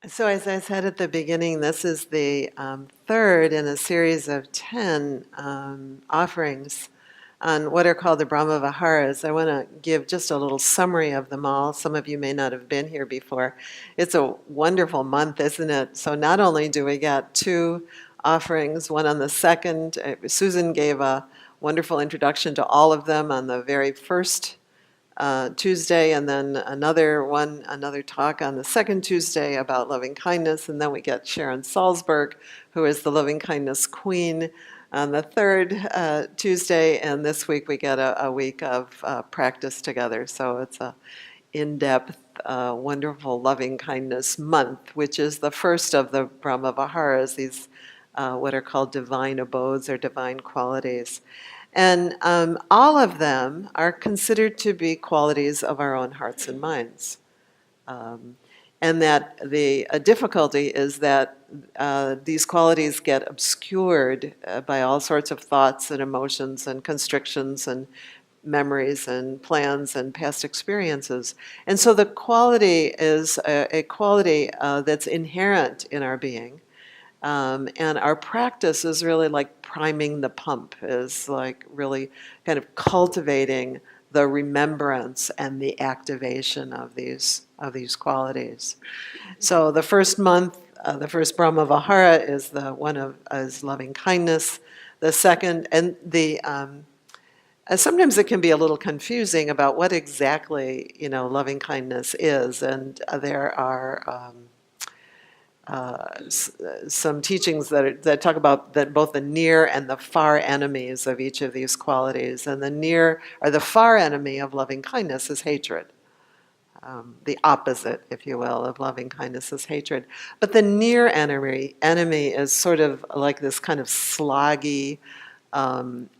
So as I said at the beginning, this is the third in a series of 10 offerings on what are called the Brahma Viharas. I want to give just a little summary of them all. Some of you may not have been here before. It's a wonderful month, isn't it? So not only do we get 2 offerings, one on the second, Susan gave a wonderful introduction to all of them on the very first Tuesday, and then another talk on the second Tuesday about loving kindness, and then we get Sharon Salzberg, who is the loving kindness queen, on the third Tuesday, and this week we get a week of practice together. So it's a in-depth, wonderful loving kindness month, which is the first of the Brahma Viharas, these what are called divine abodes or divine qualities. And all of them are considered to be qualities of our own hearts and minds. And that the difficulty is that these qualities get obscured by all sorts of thoughts and emotions and constrictions and memories and plans and past experiences. And so the quality is a quality that's inherent in our being. And our practice is really like priming the pump, is like really kind of cultivating the remembrance and the activation of these qualities. So the first month, the first Brahma Vihara is the one of is loving kindness. The second, and the sometimes it can be a little confusing about what exactly loving kindness is, and there are some teachings that talk about that both the near and the far enemies of each of these qualities. And the near or the far enemy of loving kindness is hatred. The opposite, if you will, of loving kindness is hatred. But the near enemy is sort of like this kind of sloggy,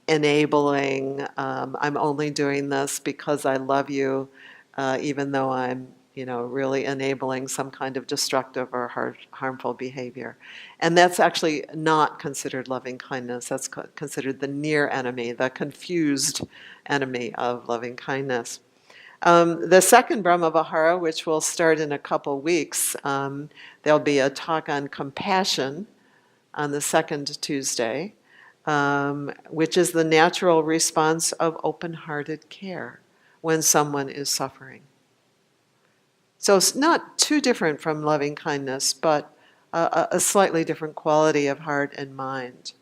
enabling, I'm only doing this because I love you, even though I'm really enabling some kind of destructive or harmful behavior. And that's actually not considered loving kindness. That's considered the near enemy, the confused enemy of loving kindness. The second Brahma Vihara, which will start in a couple weeks, there'll be a talk on compassion on the second Tuesday, which is the natural response of open-hearted care when someone is suffering. So it's not too different from loving kindness, but a slightly different quality of heart and mind.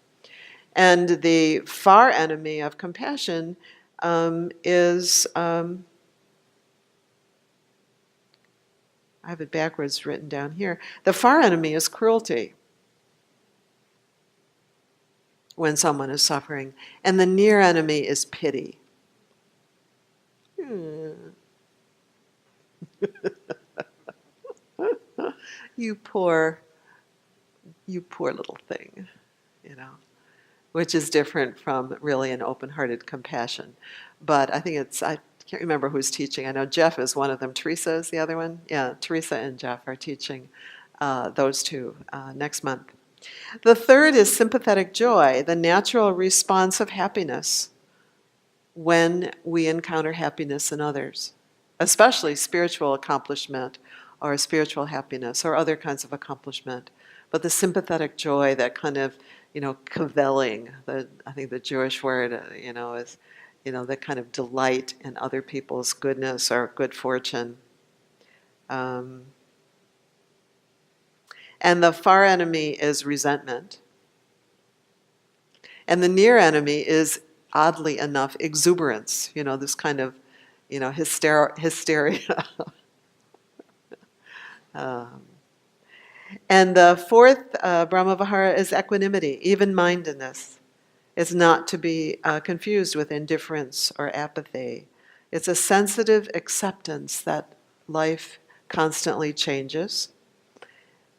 And the far enemy of compassion is, I have it backwards written down here, the far enemy is cruelty when someone is suffering, and the near enemy is pity. You poor little thing, which is different from really an open-hearted compassion. But I think I can't remember who's teaching. I know Jeff is one of them. Teresa is the other one. Yeah, Teresa and Jeff are teaching those two next month. The third is sympathetic joy, the natural response of happiness when we encounter happiness in others, especially spiritual accomplishment or spiritual happiness or other kinds of accomplishment. But the sympathetic joy, that kind of, cavelling, I think the Jewish word, is, the kind of delight in other people's goodness or good fortune. And the far enemy is resentment. And the near enemy is, oddly enough, exuberance, this kind of, hysteria. And the fourth Brahma Vihara is equanimity, even-mindedness. It's not to be confused with indifference or apathy. It's a sensitive acceptance that life constantly changes,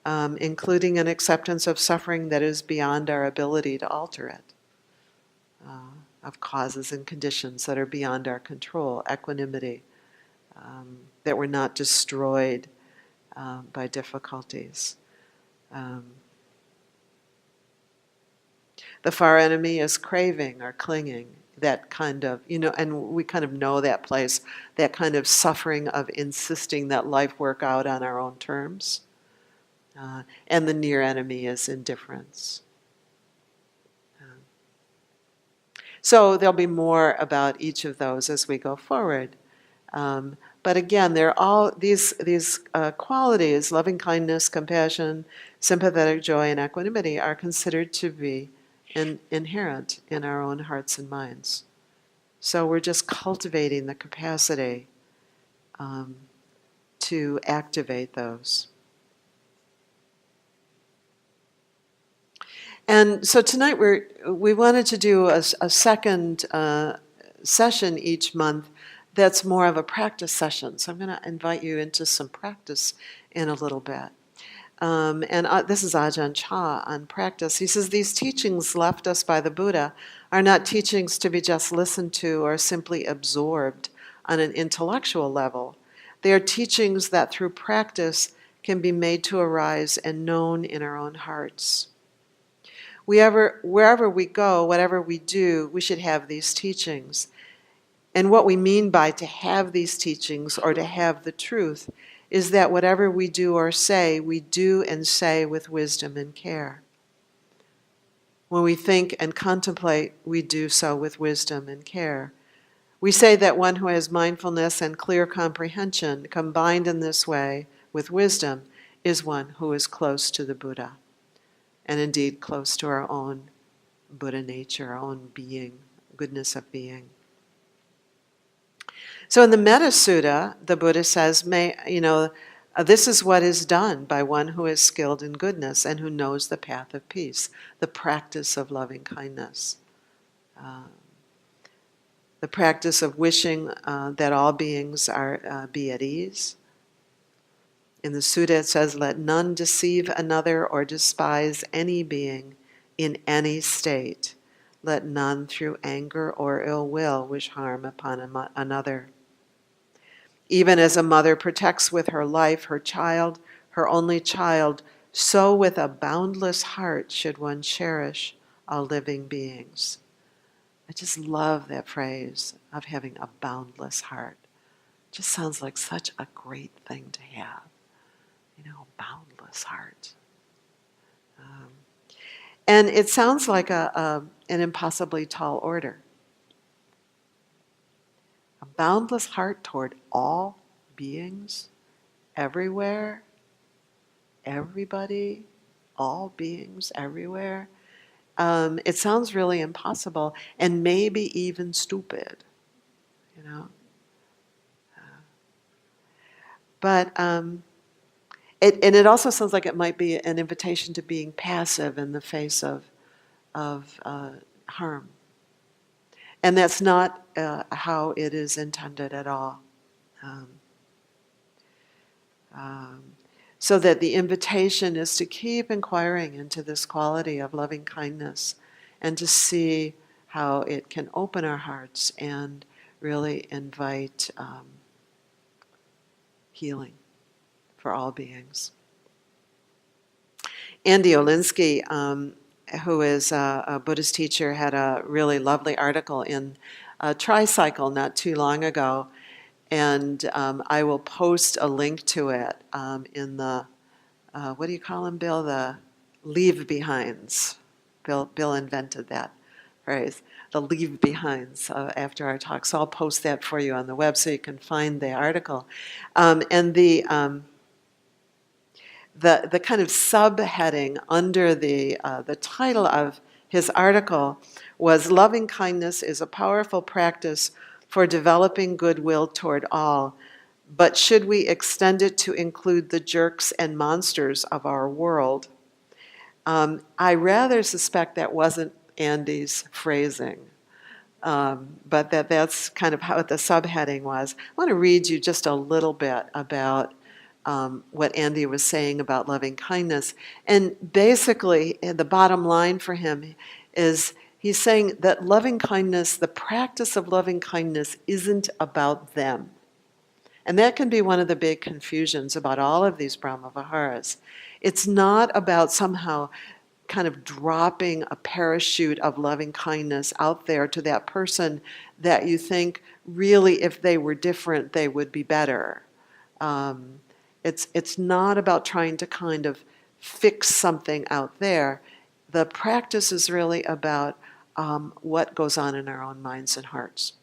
including an acceptance of suffering that is beyond our ability to alter it, of causes and conditions that are beyond our control, equanimity, that we're not destroyed by difficulties. The far enemy is craving or clinging, that kind of, and we kind of know that place, that kind of suffering of insisting that life work out on our own terms. And the near enemy is indifference. So there'll be more about each of those as we go forward. But again, they're all these qualities, loving kindness, compassion, sympathetic joy, and equanimity, are considered to be inherent in our own hearts and minds. So we're just cultivating the capacity to activate those. And so tonight we wanted to do a second session each month that's more of a practice session. So I'm going to invite you into some practice in a little bit. This is Ajahn Chah on practice. He says, these teachings left us by the Buddha are not teachings to be just listened to or simply absorbed on an intellectual level. They are teachings that through practice can be made to arise and known in our own hearts. Wherever we go, whatever we do, we should have these teachings. And what we mean by to have these teachings or to have the truth is that whatever we do or say, we do and say with wisdom and care. When we think and contemplate, we do so with wisdom and care. We say that one who has mindfulness and clear comprehension combined in this way with wisdom is one who is close to the Buddha, and indeed close to our own Buddha nature, our own being, goodness of being. So in the Metta Sutta, the Buddha says, this is what is done by one who is skilled in goodness and who knows the path of peace, the practice of loving kindness. The practice of wishing that all beings be at ease. In the Sutta it says, let none deceive another or despise any being in any state. Let none through anger or ill will wish harm upon another. Even as a mother protects with her life her child, her only child, so with a boundless heart should one cherish all living beings. I just love that phrase of having a boundless heart. It just sounds like such a great thing to have. Boundless heart. And it sounds like an impossibly tall order. A boundless heart toward all beings, everywhere, everybody, all beings everywhere. It sounds really impossible and maybe even stupid, But it also sounds like it might be an invitation to being passive in the face of harm. And that's not how it is intended at all. So that the invitation is to keep inquiring into this quality of loving kindness and to see how it can open our hearts and really invite healing for all beings. Andy Olinsky, who is a Buddhist teacher, had a really lovely article in Tricycle not too long ago, and I will post a link to it in the, what do you call them, Bill? The leave behinds. Bill invented that phrase, the leave behinds after our talk. So I'll post that for you on the web so you can find the article. And the kind of subheading under the title of his article was, Loving kindness is a powerful practice for developing goodwill toward all, but should we extend it to include the jerks and monsters of our world? I rather suspect that wasn't Andy's phrasing, but that's kind of how the subheading was. I want to read you just a little bit about what Andy was saying about loving kindness. And basically, the bottom line for him is he's saying that loving kindness, the practice of loving kindness, isn't about them. And that can be one of the big confusions about all of these Brahma-viharas. It's not about somehow kind of dropping a parachute of loving kindness out there to that person that you think really if they were different they would be better. It's not about trying to kind of fix something out there. The practice is really about what goes on in our own minds and hearts.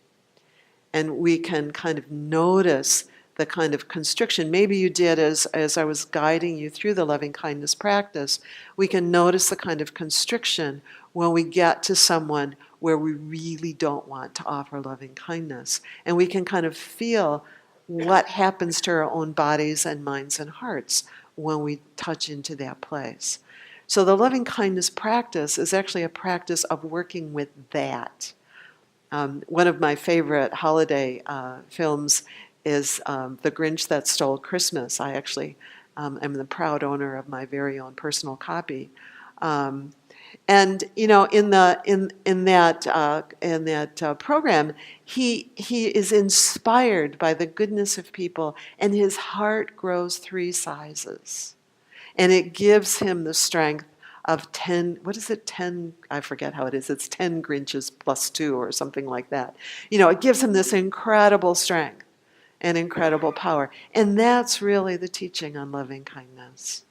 And we can kind of notice the kind of constriction. Maybe you did as I was guiding you through the loving kindness practice. We can notice the kind of constriction when we get to someone where we really don't want to offer loving kindness. And we can kind of feel what happens to our own bodies and minds and hearts when we touch into that place. So the loving kindness practice is actually a practice of working with that. One of my favorite holiday films is The Grinch That Stole Christmas. I actually am the proud owner of my very own personal copy. And you know, in that program, he is inspired by the goodness of people, and his heart grows 3 sizes, and it gives him the strength of 10. What is it? 10? I forget how it is. It's 10 Grinches plus 2 or something like that. You know, it gives him this incredible strength and incredible power, and that's really the teaching on loving kindness.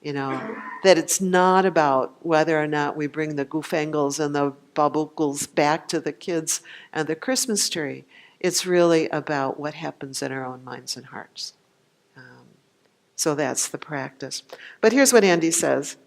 You know, that it's not about whether or not we bring the goofangles and the bubblegles back to the kids and the Christmas tree. It's really about what happens in our own minds and hearts. So that's the practice. But here's what Andy says.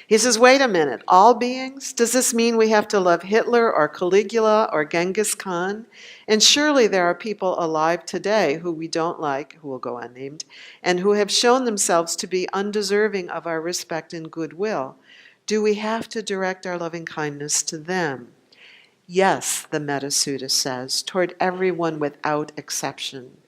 He says, wait a minute, all beings? Does this mean we have to love Hitler or Caligula or Genghis Khan? And surely there are people alive today who we don't like, who will go unnamed, and who have shown themselves to be undeserving of our respect and goodwill. Do we have to direct our loving kindness to them? Yes, the Metta Sutta says, toward everyone without exception.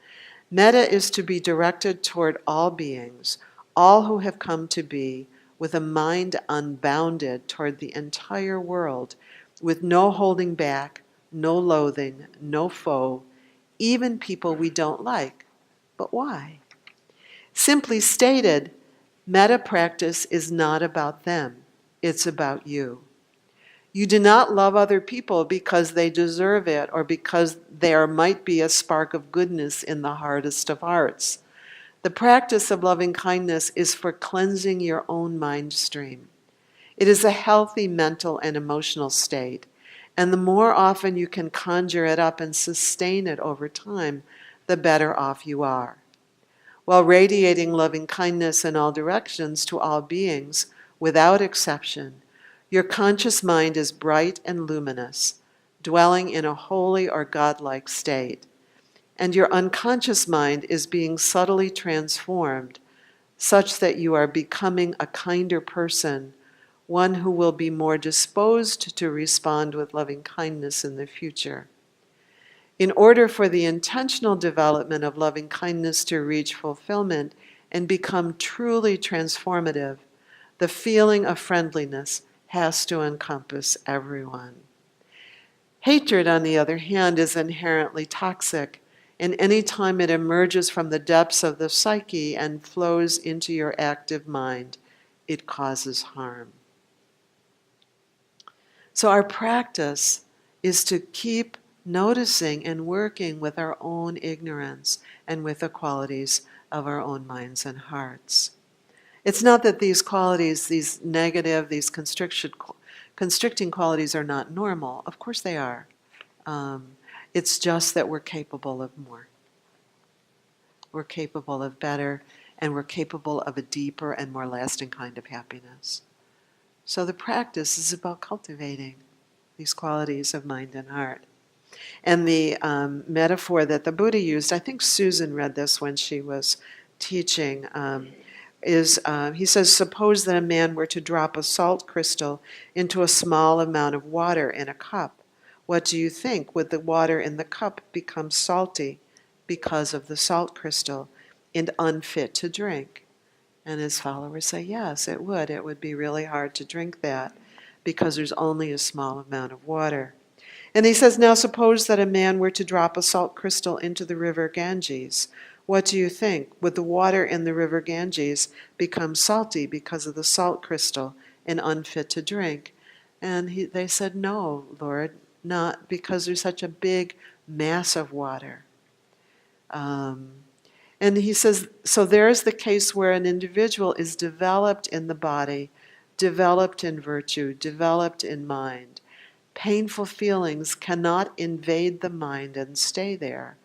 Metta is to be directed toward all beings, all who have come to be, with a mind unbounded toward the entire world, with no holding back, no loathing, no foe, even people we don't like. But why? Simply stated, metta practice is not about them. It's about you. You do not love other people because they deserve it or because there might be a spark of goodness in the hardest of hearts. The practice of loving kindness is for cleansing your own mind stream. It is a healthy mental and emotional state, and the more often you can conjure it up and sustain it over time, the better off you are. While radiating loving kindness in all directions to all beings, without exception, your conscious mind is bright and luminous, dwelling in a holy or godlike state. And your unconscious mind is being subtly transformed such that you are becoming a kinder person, one who will be more disposed to respond with loving kindness in the future. In order for the intentional development of loving kindness to reach fulfillment and become truly transformative, the feeling of friendliness has to encompass everyone. Hatred, on the other hand, is inherently toxic. And any time it emerges from the depths of the psyche and flows into your active mind, it causes harm. So our practice is to keep noticing and working with our own ignorance and with the qualities of our own minds and hearts. It's not that these qualities, these negative, these constricting qualities are not normal. Of course they are. It's just that we're capable of more. We're capable of better, and we're capable of a deeper and more lasting kind of happiness. So the practice is about cultivating these qualities of mind and heart. And the metaphor that the Buddha used, I think Susan read this when she was teaching, he says, suppose that a man were to drop a salt crystal into a small amount of water in a cup. What do you think? Would the water in the cup become salty because of the salt crystal and unfit to drink? And his followers say, yes, it would. It would be really hard to drink that because there's only a small amount of water. And he says, now suppose that a man were to drop a salt crystal into the river Ganges. What do you think? Would the water in the river Ganges become salty because of the salt crystal and unfit to drink? And they said, no, Lord, not because there's such a big mass of water. And And he says, so there's the case where an individual is developed in the body, developed in virtue, developed in mind. Painful feelings cannot invade the mind and stay there.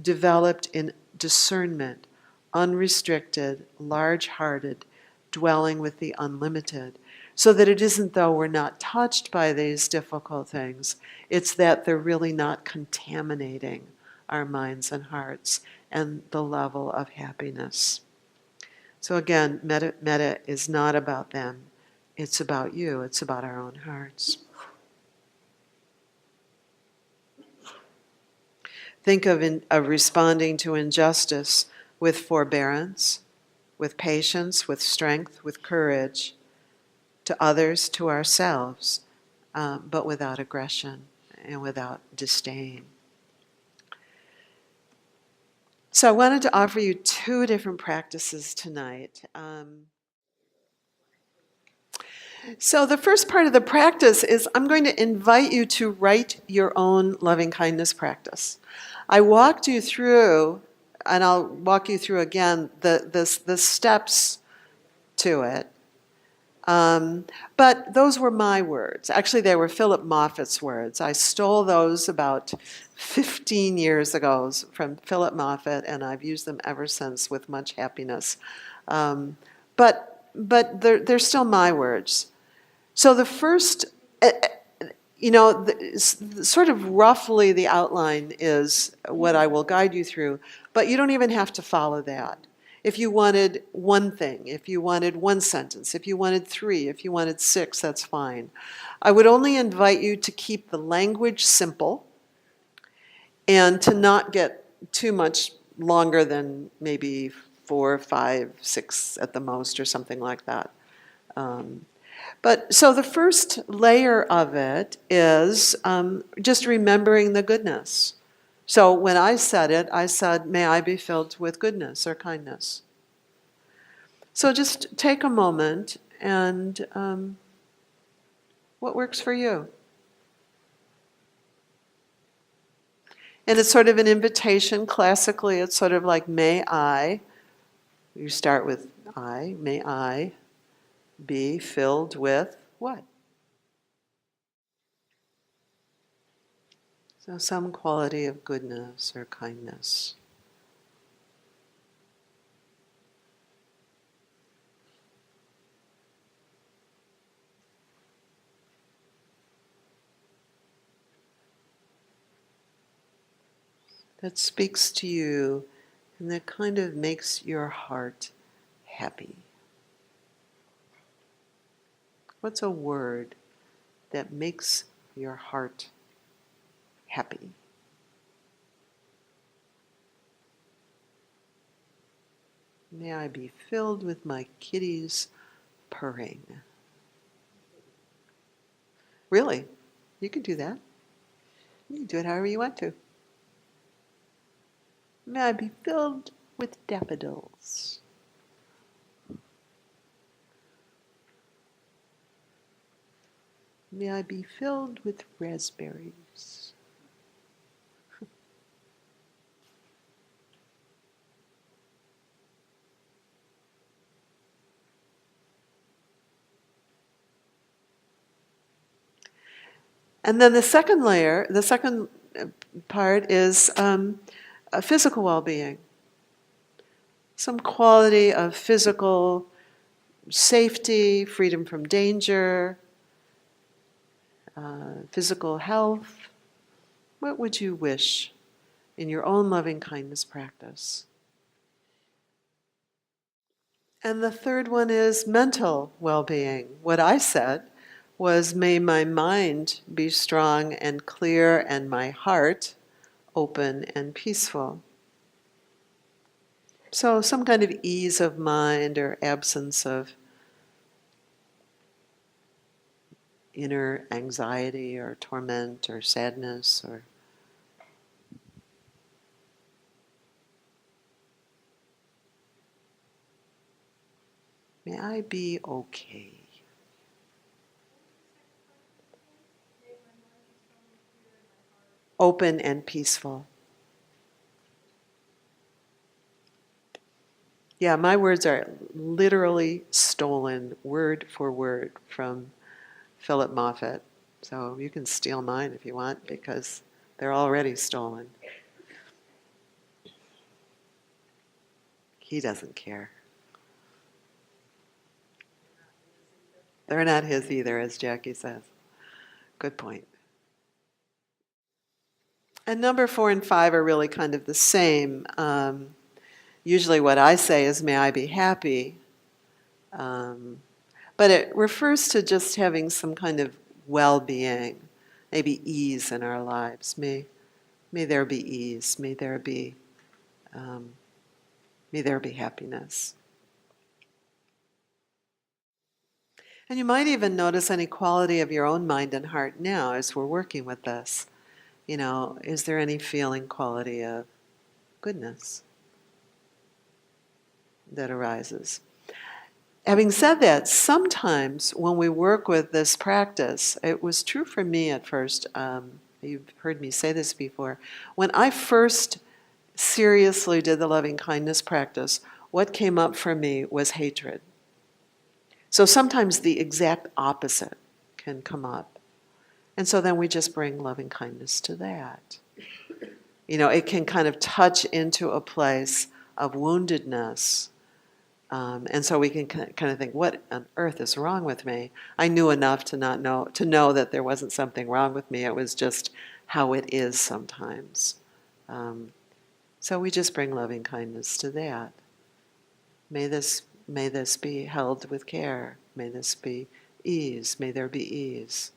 Developed in discernment, unrestricted, large-hearted, dwelling with the unlimited. So that it isn't though we're not touched by these difficult things, it's that they're really not contaminating our minds and hearts and the level of happiness. So again, metta is not about them. It's about you. It's about our own hearts. Think of responding to injustice with forbearance, with patience, with strength, with courage, to others, to ourselves, but without aggression and without disdain. So I wanted to offer you two different practices tonight. So the first part of the practice is I'm going to invite you to write your own loving kindness practice. I walked you through, and I'll walk you through again, the steps to it. But those were my words. Actually, they were Philip Moffat's words. I stole those about 15 years ago from Philip Moffat, and I've used them ever since with much happiness. But they're still my words. So the first, sort of roughly the outline is what I will guide you through, but you don't even have to follow that. If you wanted one thing, if you wanted one sentence, if you wanted 3, if you wanted 6, that's fine. I would only invite you to keep the language simple and to not get too much longer than maybe 4, 5, 6 at the most or something like that. But so the first layer of it is just remembering the goodness. So when I said it, I said, may I be filled with goodness or kindness. So just take a moment and what works for you? And it's sort of an invitation. Classically, it's sort of like, may I. You start with I. May I be filled with what? So some quality of goodness or kindness. That speaks to you and that kind of makes your heart happy. What's a word that makes your heart happy? May I be filled with my kitties purring. Really? You can do that. You can do it however you want to. May I be filled with daffodils. May I be filled with raspberries. And then the second layer, the second part is physical well-being. Some quality of physical safety, freedom from danger, physical health. What would you wish in your own loving kindness practice? And the third one is mental well-being. What I said was, may my mind be strong and clear and my heart open and peaceful. So some kind of ease of mind or absence of inner anxiety or torment or sadness or may I be okay. Open and peaceful. Yeah, my words are literally stolen word for word from Philip Moffat. So you can steal mine if you want, because they're already stolen. He doesn't care. They're not his either, as Jackie says. Good point. And number 4 and 5 are really kind of the same. Usually what I say is, may I be happy. But it refers to just having some kind of well-being, maybe ease in our lives. May there be ease. May there be happiness. And you might even notice any quality of your own mind and heart now as we're working with this. You know, is there any feeling quality of goodness that arises? Having said that, sometimes when we work with this practice, it was true for me at first, you've heard me say this before, when I first seriously did the loving kindness practice, what came up for me was hatred. So sometimes the exact opposite can come up. And so then we just bring loving kindness to that. You know, it can kind of touch into a place of woundedness. And so we can kind of think, what on earth is wrong with me? I knew enough to know that there wasn't something wrong with me. It was just how it is sometimes. So we just bring loving kindness to that. May this be held with care. May this be ease. May there be ease.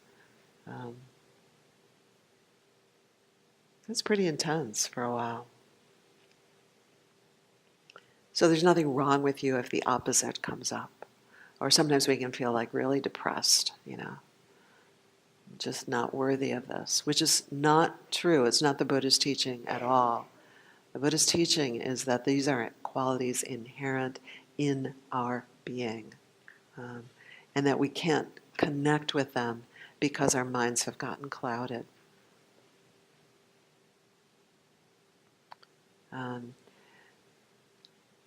It's pretty intense for a while. So there's nothing wrong with you if the opposite comes up. Or sometimes we can feel like really depressed, you know, just not worthy of this, which is not true. It's not the Buddha's teaching at all. The Buddha's teaching is that these are qualities inherent in our being, and that we can't connect with them because our minds have gotten clouded.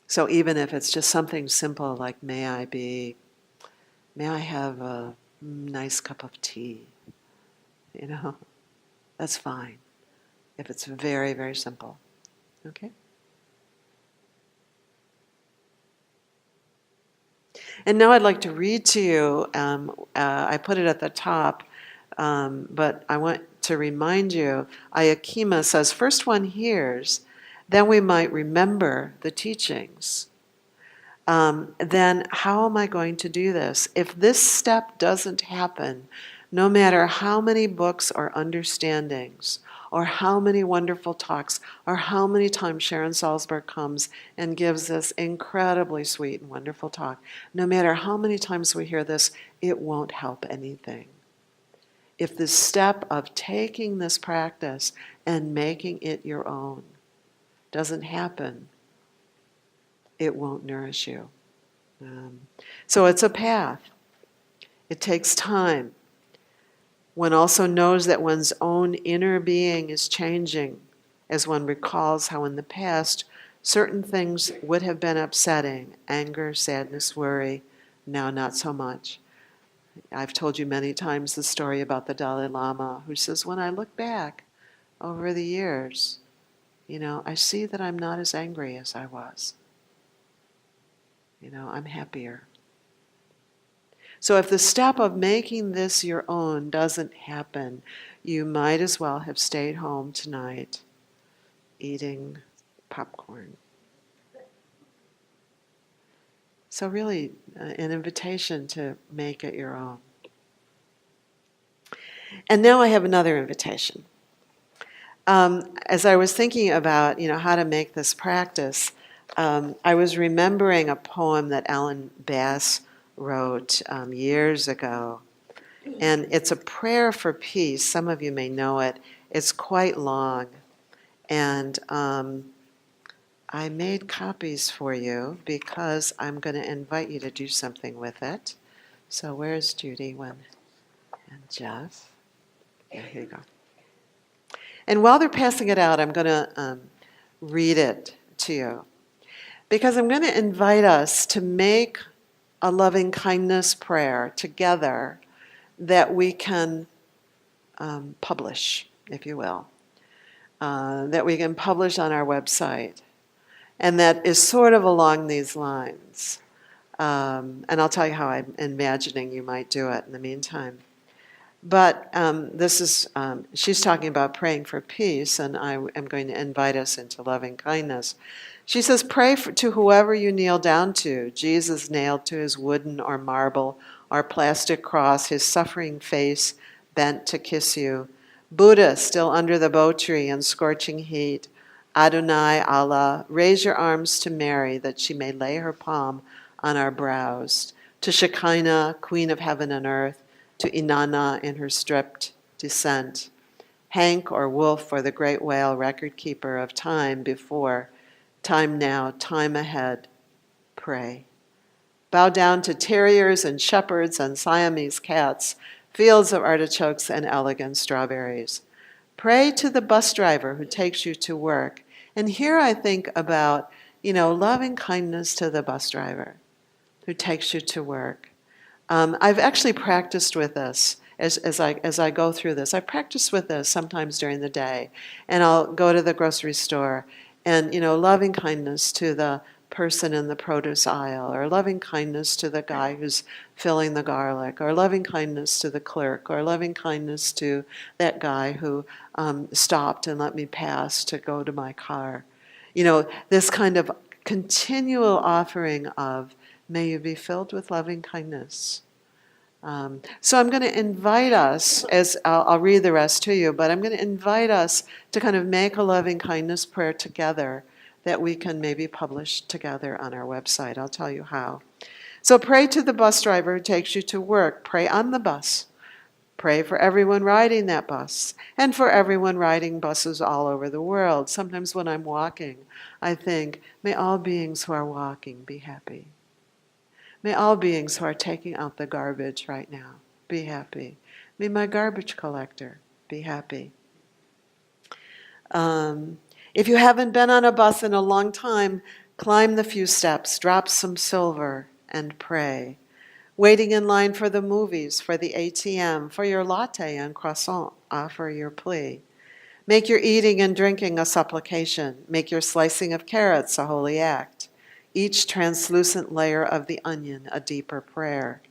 So even if it's just something simple like, may I have a nice cup of tea, you know, that's fine. If it's very, very simple, okay? And now I'd like to read to you, I put it at the top, but I want to remind you, Ayakima says, first one hears, then we might remember the teachings. Then how am I going to do this? If this step doesn't happen, no matter how many books or understandings, or how many wonderful talks, or how many times Sharon Salzberg comes and gives this incredibly sweet and wonderful talk, no matter how many times we hear this, it won't help anything. If the step of taking this practice and making it your own doesn't happen, it won't nourish you. So it's a path. It takes time. One also knows that one's own inner being is changing as one recalls how in the past certain things would have been upsetting, anger, sadness, worry, now not so much. I've told you many times the story about the Dalai Lama who says, when I look back over the years, you know, I see that I'm not as angry as I was. You know, I'm happier. So if the step of making this your own doesn't happen, you might as well have stayed home tonight eating popcorn. So really, an invitation to make it your own. And now I have another invitation. As I was thinking about, you know, how to make this practice, I was remembering a poem that Alan Bass wrote years ago. And it's a prayer for peace. Some of you may know it. It's quite long. And I made copies for you because I'm going to invite you to do something with it. So where's Judy and Jeff? Yeah, here you go. And while they're passing it out, I'm going to read it to you. because I'm going to invite us to make a loving kindness prayer together that we can publish, if you will, that we can publish on our website, and that is sort of along these lines. And I'll tell you how I'm imagining you might do it in the meantime. But she's talking about praying for peace, and I am going to invite us into loving kindness. She says, pray to whoever you kneel down to, Jesus nailed to his wooden or marble or plastic cross, his suffering face bent to kiss you, Buddha still under the bo tree in scorching heat, Adonai, Allah, raise your arms to Mary that she may lay her palm on our brows, to Shekinah, Queen of heaven and earth, to Inanna in her stripped descent, Hank or Wolf or the great whale record keeper of time before, time now, time ahead, pray. Bow down to terriers and shepherds and Siamese cats, fields of artichokes and elegant strawberries. Pray to the bus driver who takes you to work. And here I think about, loving kindness to the bus driver who takes you to work. I've actually practiced with this as I go through this. I practice with this sometimes during the day, and I'll go to the grocery store and, loving kindness to the person in the produce aisle, or loving kindness to the guy who's filling the garlic, or loving kindness to the clerk, or loving kindness to that guy who stopped and let me pass to go to my car. This kind of continual offering of, may you be filled with loving kindness. So I'm going to invite us, as I'll read the rest to you, but I'm going to invite us to kind of make a loving kindness prayer together that we can maybe publish together on our website. I'll tell you how. So pray to the bus driver who takes you to work. Pray on the bus. Pray for everyone riding that bus, and for everyone riding buses all over the world. Sometimes when I'm walking, I think, may all beings who are walking be happy. May all beings who are taking out the garbage right now be happy. May my garbage collector be happy. If you haven't been on a bus in a long time, climb the few steps, drop some silver, and pray. Waiting in line for the movies, for the ATM, for your latte and croissant, offer your plea. Make your eating and drinking a supplication. Make your slicing of carrots a holy act. Each translucent layer of the onion a deeper prayer.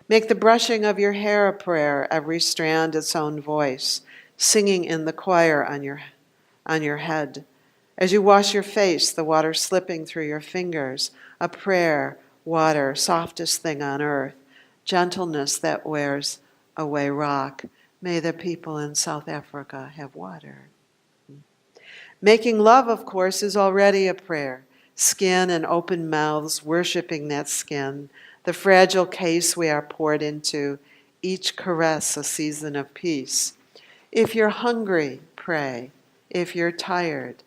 Make the brushing of your hair a prayer, every strand its own voice, singing in the choir on your head. As you wash your face, the water slipping through your fingers, a prayer, water, softest thing on earth, gentleness that wears away rock. May the people in South Africa have water. Making love, of course, is already a prayer. Skin and open mouths worshiping that skin, the fragile case we are poured into, each caress a season of peace. If you're hungry, pray. If you're tired,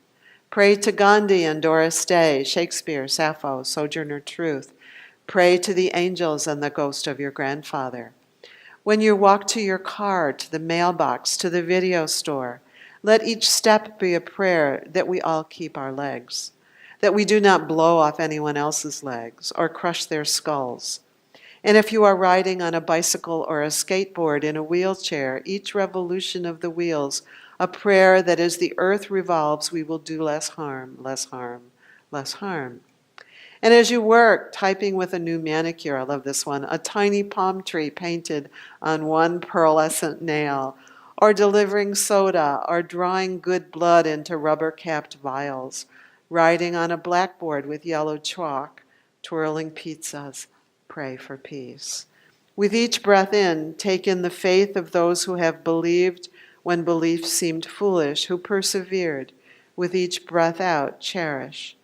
pray to Gandhi and Doris Day, Shakespeare, Sappho, Sojourner Truth. Pray to the angels and the ghost of your grandfather. When you walk to your car, to the mailbox, to the video store, let each step be a prayer that we all keep our legs, that we do not blow off anyone else's legs or crush their skulls. And if you are riding on a bicycle or a skateboard in a wheelchair, each revolution of the wheels, a prayer that as the earth revolves, we will do less harm, less harm, less harm. And as you work, typing with a new manicure, I love this one, a tiny palm tree painted on one pearlescent nail, or delivering soda, or drawing good blood into rubber-capped vials, writing on a blackboard with yellow chalk, twirling pizzas, pray for peace. With each breath in, take in the faith of those who have believed when belief seemed foolish, who persevered. With each breath out, cherish.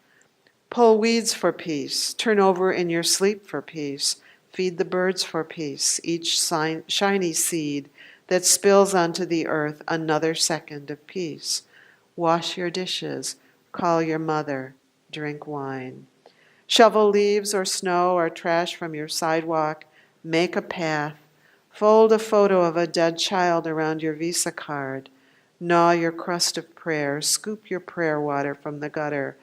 Pull weeds for peace, turn over in your sleep for peace, feed the birds for peace, each shiny seed that spills onto the earth another second of peace. Wash your dishes, call your mother, drink wine. Shovel leaves or snow or trash from your sidewalk, make a path. Fold a photo of a dead child around your Visa card. Gnaw your crust of prayer, scoop your prayer water from the gutter.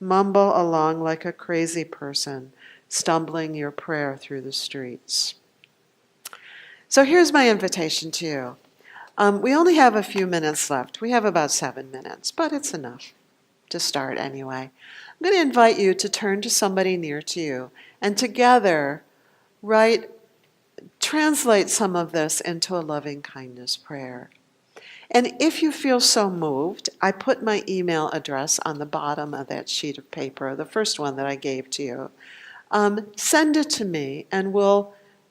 mumble along like a crazy person, stumbling your prayer through the streets. So here's my invitation to you. We only have a few minutes left. We have about 7 minutes, but it's enough to start anyway. I'm going to invite you to turn to somebody near to you and together translate some of this into a loving kindness prayer. And if you feel so moved, I put my email address on the bottom of that sheet of paper, the first one that I gave to you. Send it to me, and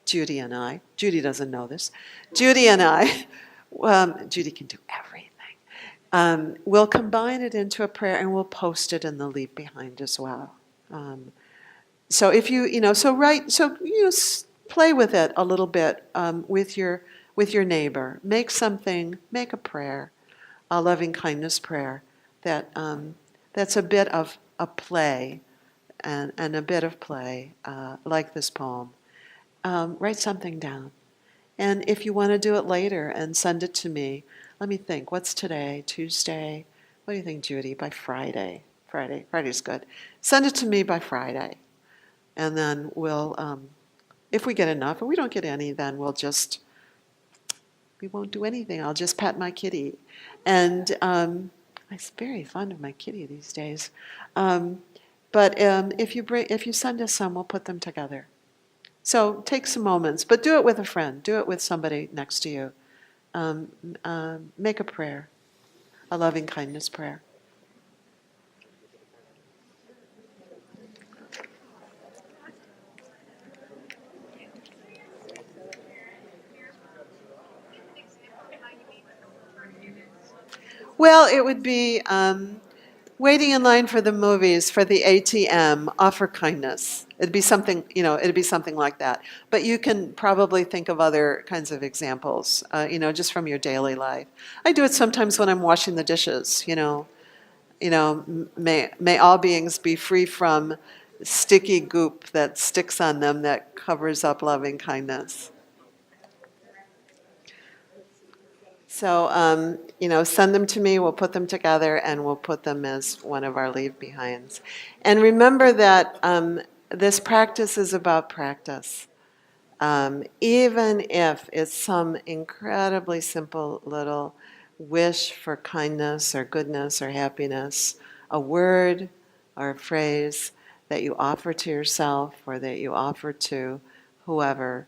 Judy doesn't know this, Judy and I, Judy can do everything. We'll combine it into a prayer, and we'll post it in the Leave Behind as well. So if play with it a little bit with your neighbor. Make a prayer, a loving kindness prayer that's a bit of a play and a bit of play like this poem. Write something down. And if you want to do it later and send it to me, let me think. What's today? Tuesday? What do you think, Judy? By Friday. Friday's good. Send it to me by Friday. And then we'll, if we get enough, if we don't get any, then we won't do anything. I'll just pet my kitty. And I'm very fond of my kitty these days. But if you send us some, we'll put them together. So take some moments, but do it with a friend. Do it with somebody next to you. Make a prayer, a loving kindness prayer. Well, it would be waiting in line for the movies, for the ATM, offer kindness. It'd be something like that. But you can probably think of other kinds of examples, just from your daily life. I do it sometimes when I'm washing the dishes, may all beings be free from sticky goop that sticks on them that covers up loving kindness. So, send them to me, we'll put them together, and we'll put them as one of our leave behinds. And remember that this practice is about practice. Even if it's some incredibly simple little wish for kindness or goodness or happiness, a word or a phrase that you offer to yourself or that you offer to whoever,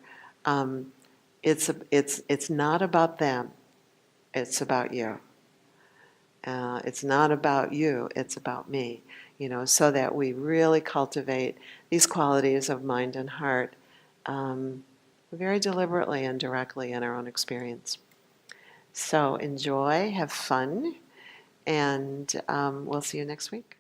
it's not about them. It's about you. It's not about you, it's about me. So that we really cultivate these qualities of mind and heart very deliberately and directly in our own experience. So enjoy, have fun, and we'll see you next week.